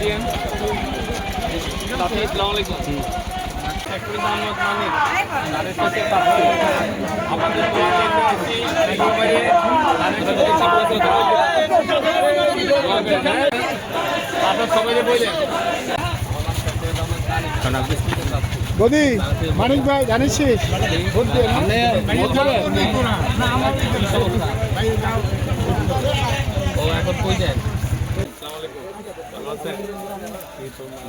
দিয়েন। সাথে আসসালামু আলাইকুম। ফ্যাক্টরি মোহাম্মদ মানিক ধানের শীষের প্রার্থী। আমাদের একেবারে ধানের শীষের প্রার্থী। আপনার সবাই বললেন বদি মানিক ভাই জানিস ভোট দিয়ে ও এখন কই যায়?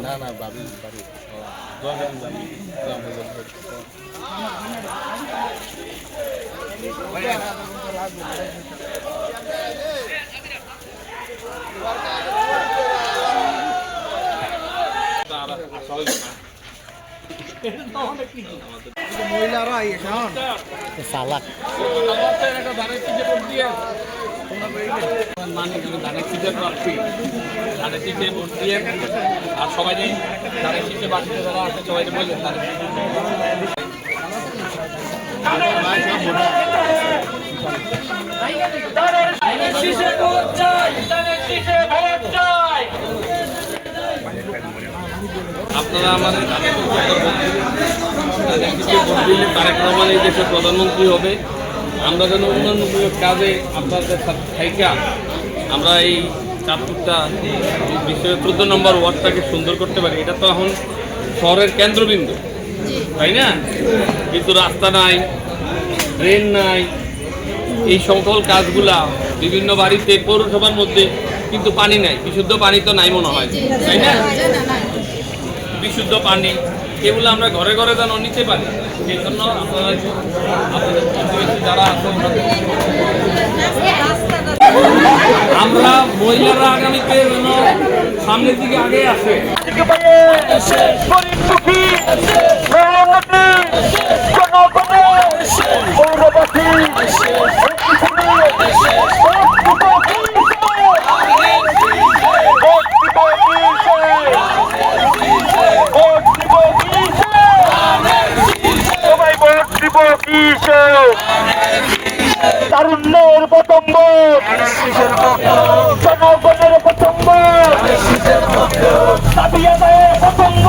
না না বাড়ি বাড়ি মহিলারা সালাক ধানের শীষে ভোট দিয়ে মানে ধানের শীষের প্রার্থী ধানের শীষে ভোট দিয়ে আর সবাই ধানের শীষে বাড়িতে যারা আছে সবাই বললেন আপনারা আমাদের ভোট দিলে তারেক রহমান এই দেশের প্রধানমন্ত্রী হবে। আমরা যেন উন্নয়নমূলক কাজে আপনাদের থাইকা আমরা এই চাঁদপুরটা বিশ্বের 14 নম্বর ওয়ার্ডটাকে সুন্দর করতে পারি। এটা তো এখন শহরের কেন্দ্রবিন্দু, তাই না? কিন্তু রাস্তা নাই, ড্রেন নাই, এই সকল কাজগুলা বিভিন্ন বাড়িতে পৌরসভার মধ্যে কিন্তু পানি নাই, বিশুদ্ধ পানি তো নাই মনে হয়, তাই না? বিশুদ্ধ পানি এগুলো আমরা ঘরে ঘরে যেন নিতে পারি, সেই জন্য আপনারা আপনাদের প্রতিবেশী যারা আছে আমরা মহিলারা আগামীতে যেন সামনের দিকে আগে আসে। তারুণ্যের পতঙ্গ, জনগণের পতঙ্গ, পতঙ্গ